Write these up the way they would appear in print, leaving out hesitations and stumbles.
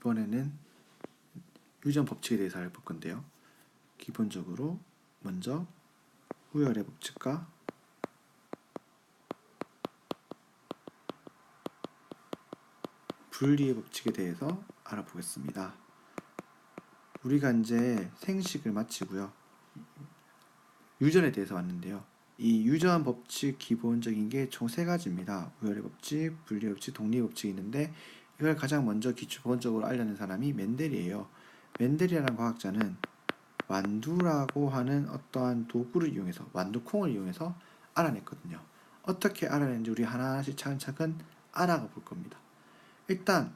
이번에는 유전 법칙에 대해서 알아볼 건데요. 기본적으로 먼저 우열의 법칙과 분리의 법칙에 대해서 알아보겠습니다. 우리가 이제 생식을 마치고요. 유전에 대해서 왔는데요. 이 유전 법칙 기본적인 게 총 3가지입니다. 우열의 법칙, 분리의 법칙, 독립의 법칙이 있는데 이걸 가장 먼저 기본적으로 알려낸 사람이 멘델이에요. 멘델이라는 과학자는 완두라고 하는 어떠한 도구를 이용해서, 완두콩을 이용해서 알아냈거든요. 어떻게 알아냈는지 우리 하나씩 차근차근 알아가 볼 겁니다. 일단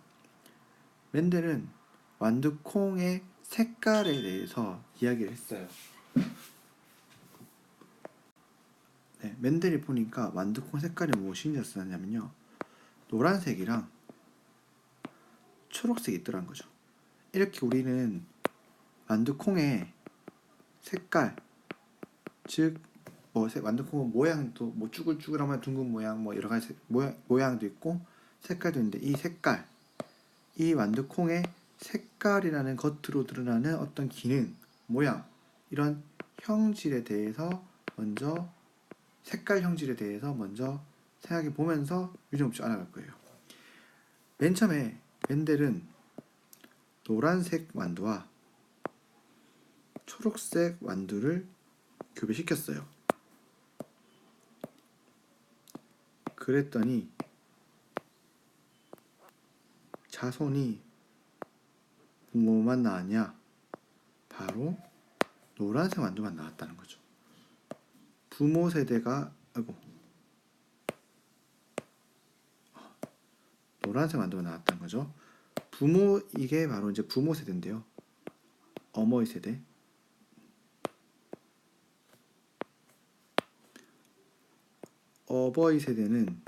멘델은 완두콩의 색깔에 대해서 이야기를 했어요. 네, 멘델이 보니까 완두콩 색깔이 무엇이 있었냐면요, 노란색이랑 초록색이 있더란 거죠. 이렇게 우리는 완두콩의 색깔, 즉 완두콩은 모양도 뭐 쭈글쭈글하면 둥근 모양, 뭐 여러 가지 모양도 있고 색깔도 있는데, 이 색깔, 이 완두콩의 색깔이라는 겉으로 드러나는 어떤 기능, 모양, 이런 형질에 대해서 먼저, 색깔 형질에 대해서 먼저 생각해 보면서 유전법칙 알아갈 거예요. 맨 처음에 멘델은 노란색 완두와 초록색 완두를 교배시켰어요. 그랬더니 자손이 뭐만 나왔냐? 바로 노란색 완두만 나왔다는 거죠. 부모 세대가 노란색 완두가 나왔다는 거죠. 이게 바로 이제 부모 세대인데요. 어머니 세대. 어버이 세대는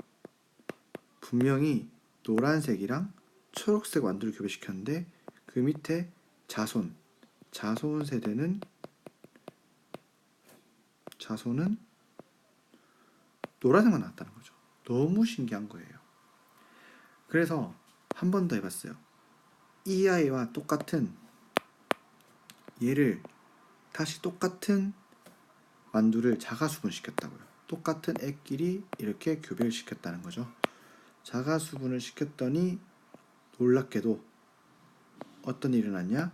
분명히 노란색이랑 초록색 완두를 교배시켰는데, 그 밑에 자손 세대는 노란색만 나왔다는 거죠. 너무 신기한 거예요. 그래서 한 번 더 해봤어요. 이 아이와 똑같은 얘를 다시 똑같은 완두를 자가수분시켰다고요. 똑같은 애끼리 이렇게 교배를 시켰다는 거죠. 자가수분을 시켰더니 놀랍게도 어떤 일이 일어났냐?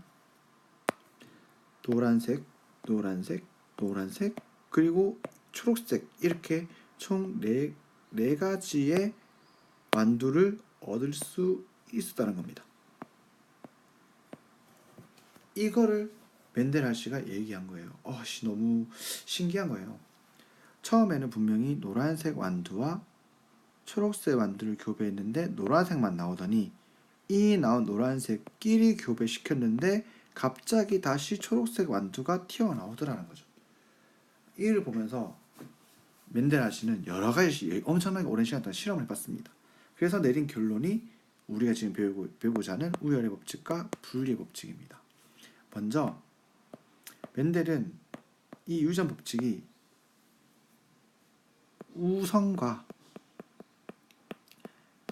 노란색, 그리고 초록색, 이렇게 총 4가지의 완두를 얻을 수 있었다는 겁니다. 이거를 멘델 아저씨가 얘기한 거예요. 너무 신기한 거예요. 처음에는 분명히 노란색 완두와 초록색 완두를 교배했는데 노란색만 나오더니, 이 나온 노란색끼리 교배시켰는데 갑자기 다시 초록색 완두가 튀어나오더라는 거죠. 이를 보면서 멘델 아저씨는 여러 가지 엄청나게 오랜 시간 동안 실험을 해봤습니다. 그래서 내린 결론이 우리가 지금 배우고자 하는 우열의 법칙과 분리의 법칙입니다. 먼저 멘델은 이 유전 법칙이 우성과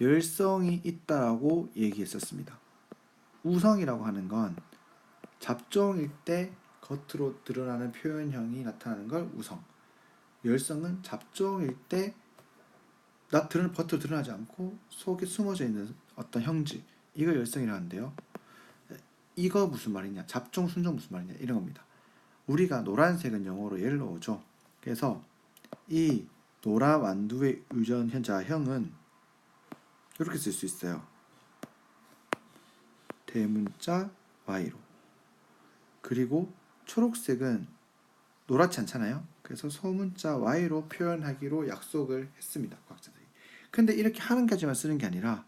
열성이 있다라고 얘기했었습니다. 우성이라고 하는 건 잡종일 때 겉으로 드러나는 표현형이 나타나는 걸 우성, 열성은 잡종일 때 겉으로 드러나지 않고 속에 숨어져 있는 어떤 형질, 이걸 열성이라고 하는데요. 이거 무슨 말이냐, 잡종, 순종 무슨 말이냐, 이런 겁니다. 우리가 노란색은 영어로 옐로우죠. 그래서 이 노라 완두의 유전 현자형은 이렇게 쓸 수 있어요. 대문자 Y로. 그리고 초록색은 노랗지 않잖아요. 그래서 소문자 Y로 표현하기로 약속을 했습니다, 과학자들이. 근데 이렇게 한 가지만 쓰는 게 아니라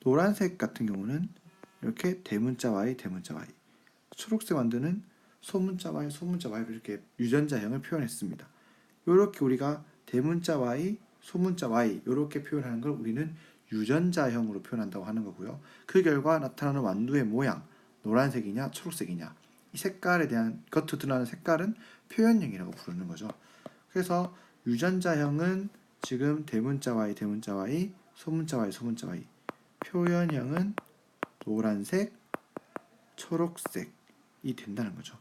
노란색 같은 경우는 이렇게 대문자 Y, 초록색 완두는 소문자 Y로 이렇게 유전자형을 표현했습니다. 이렇게 우리가 대문자 Y, 소문자 Y 이렇게 표현하는 걸 우리는 유전자형으로 표현한다고 하는 거고요. 그 결과 나타나는 완두의 모양, 노란색이냐 초록색이냐, 이 색깔에 대한 겉으로 드러나는 색깔은 표현형이라고 부르는 거죠. 그래서 유전자형은 지금 대문자 Y, 소문자 Y, 표현형은 노란색, 초록색이 된다는 거죠.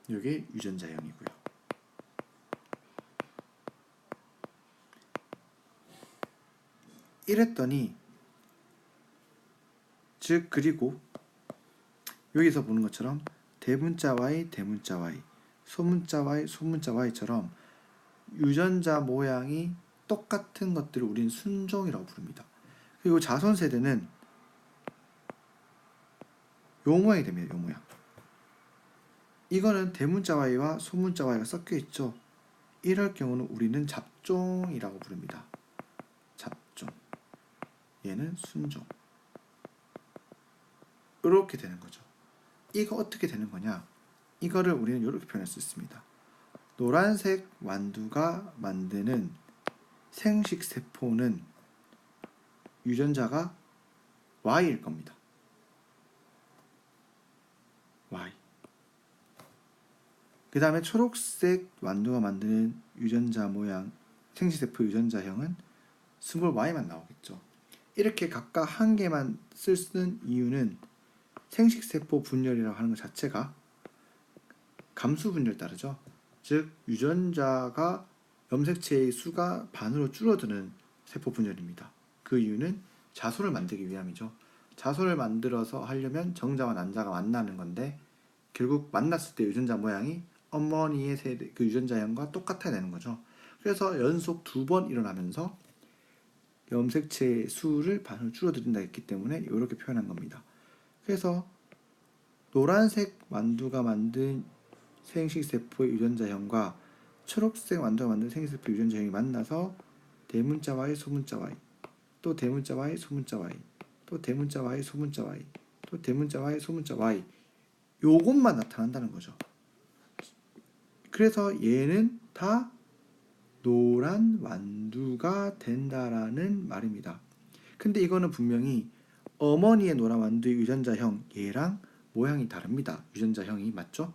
이게 유전자형이고요. 이랬더니 즉 그리고 여기서 보는 것처럼 대문자 Y, 대문자 Y, 소문자 Y, 소문자 Y처럼 유전자 모양이 똑같은 것들을 우리는 순종이라고 부릅니다. 그리고 자손 세대는 요 모양이 됩니다. 요 모양. 이거는 대문자 Y와 소문자 Y가 섞여 있죠. 이럴 경우는 우리는 잡종이라고 부릅니다. 잡종. 얘는 순종. 이렇게 되는 거죠. 이거 어떻게 되는 거냐? 이거를 우리는 이렇게 표현할 수 있습니다. 노란색 완두가 만드는 생식 세포는 유전자가 Y일 겁니다. Y. 그 다음에 초록색 완두가 만드는 유전자 모양 생식세포 유전자형은 스몰 y만 나오겠죠. 이렇게 각각 한 개만 쓰는 이유는 생식세포 분열이라고 하는 것 자체가 감수 분열 따르죠. 즉 유전자가 염색체의 수가 반으로 줄어드는 세포 분열입니다. 그 이유는 자손을 만들기 위함이죠. 자손을 만들어서 하려면 정자와 난자가 만나는 건데 결국 만났을 때 유전자 모양이 어머니의 세대 그 유전자형과 똑같아야 되는 거죠. 그래서 연속 2번 일어나면서 염색체의 수를 반으로 줄어든다 했기 때문에 이렇게 표현한 겁니다. 그래서 노란색 완두가 만든 생식세포의 유전자형과 초록색 완두가 만든 생식세포 유전자형이 만나서 대문자 Y, 소문자 Y, 또 대문자 Y, 소문자 Y, 또 대문자 Y, 소문자 Y, 또 대문자 Y, 소문자 Y 요것만 나타난다는 거죠. 그래서 얘는 다 노란 완두가 된다라는 말입니다. 근데 이거는 분명히 어머니의 노란 완두의 유전자형 얘랑 모양이 다릅니다. 유전자형이 맞죠?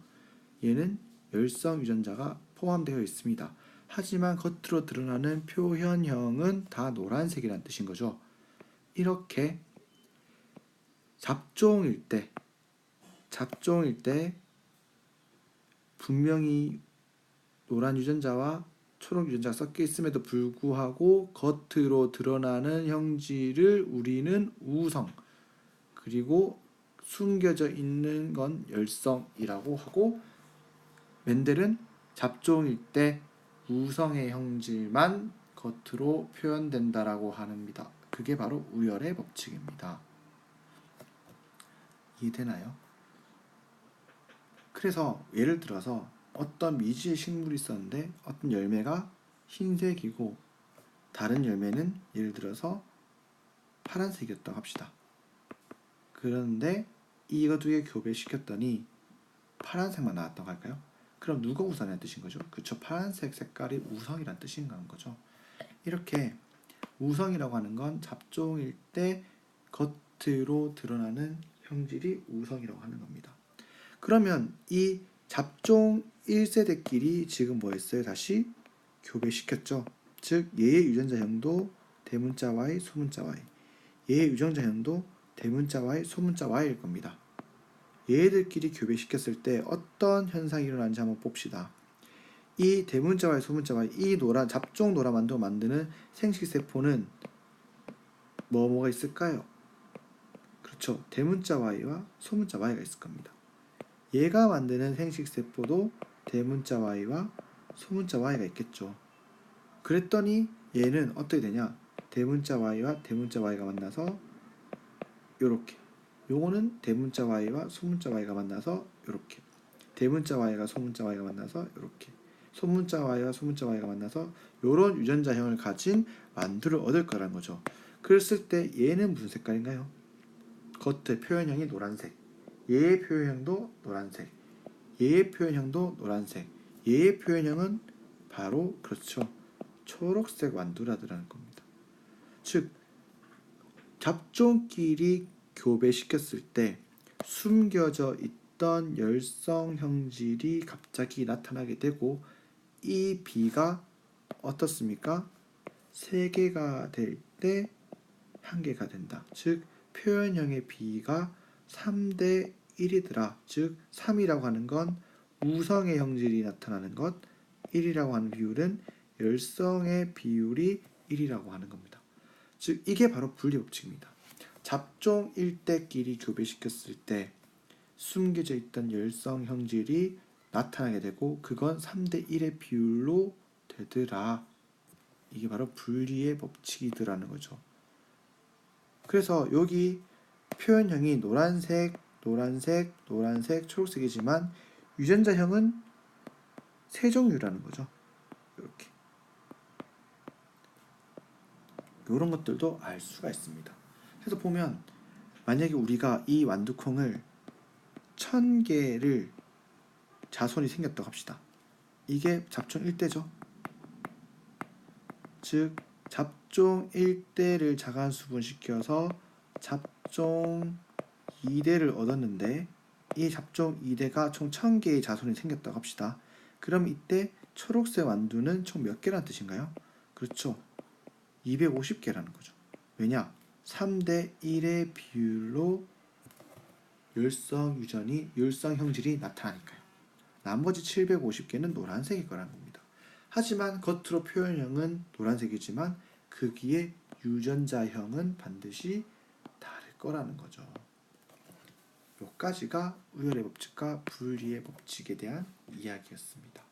얘는 열성 유전자가 포함되어 있습니다. 하지만 겉으로 드러나는 표현형은 다 노란색이라는 뜻인 거죠. 이렇게 잡종일 때 분명히 노란 유전자와 초록 유전자가 섞여 있음에도 불구하고 겉으로 드러나는 형질을 우리는 우성, 그리고 숨겨져 있는 건 열성이라고 하고, 멘델은 잡종일 때 우성의 형질만 겉으로 표현된다라고 합니다. 그게 바로 우열의 법칙입니다. 이해되나요? 그래서 예를 들어서 어떤 미지의 식물이 있었는데 어떤 열매가 흰색이고 다른 열매는 예를 들어서 파란색이었다고 합시다. 그런데 이거 두 개 교배시켰더니 파란색만 나왔다고 할까요? 그럼 누가 우선이라는 뜻인 거죠? 그쵸, 파란색 색깔이 우성이라는 뜻인 거죠. 이렇게 우성이라고 하는 건 잡종일 때 겉으로 드러나는 형질이 우성이라고 하는 겁니다. 그러면 이 잡종 1세대끼리 지금 뭐 했어요? 다시 교배시켰죠. 즉 얘의 유전자형도 대문자 Y, 소문자 Y, 얘의 유전자형도 대문자 Y, 소문자 Y일 겁니다. 얘들끼리 교배시켰을 때 어떤 현상이 일어나는지 한번 봅시다. 이 대문자 Y, 소문자 Y, 이 노란 잡종 노란 완두 만드는 생식세포는 뭐가 있을까요? 그렇죠. 대문자 Y와 소문자 Y가 있을 겁니다. 얘가 만드는 생식세포도 대문자 Y와 소문자 Y가 있겠죠. 그랬더니 얘는 어떻게 되냐? 대문자 Y와 대문자 Y가 만나서 요렇게, 요거는 대문자 Y와 소문자 Y가 만나서 요렇게, 대문자 Y가 소문자 Y가 만나서 요렇게, 소문자 Y와 소문자 Y가 만나서 요런 유전자형을 가진 완두를 얻을 거라는 거죠. 그랬을 때 얘는 무슨 색깔인가요? 겉의 표현형이 노란색, 얘의 표현형도 노란색, 얘의 표현형도 노란색, 얘의 표현형은 바로 그렇죠, 초록색 완두라는 겁니다. 즉 잡종끼리 교배시켰을 때 숨겨져 있던 열성 형질이 갑자기 나타나게 되고 이 B가 어떻습니까? 3개가 될 때 1개가 된다. 즉 표현형의 B가 3대 1이더라. 즉 3이라고 하는 건 우성의 형질이 나타나는 것, 1이라고 하는 비율은 열성의 비율이 1이라고 하는 겁니다. 즉 이게 바로 분리법칙입니다. 잡종 1대끼리 교배시켰을 때 숨겨져 있던 열성 형질이 나타나게 되고 그건 3대 1의 비율로 되더라. 이게 바로 분리의 법칙이더라는 거죠. 그래서 여기 표현형이 노란색, 노란색, 노란색, 초록색이지만 유전자형은 세 종류라는 거죠. 이렇게 이런 것들도 알 수가 있습니다. 그래서 보면 만약에 우리가 이 완두콩을 1000개를 자손이 생겼다고 합시다. 이게 잡종 1대죠. 즉 잡종 1대를 자간수분시켜서 잡종 2대를 얻었는데 이 잡종 2대가 총 1000개의 자손이 생겼다고 합시다. 그럼 이때 초록색 완두는 총 몇 개라는 뜻인가요? 그렇죠. 250개라는 거죠. 왜냐? 3대 1의 비율로 율성 형질이 나타나니까요. 나머지 750개는 노란색일 거라는 겁니다. 하지만 겉으로 표현형은 노란색이지만 크기의 유전자형은 반드시 다를 거라는 거죠. 여기까지가 우열의 법칙과 분리의 법칙에 대한 이야기였습니다.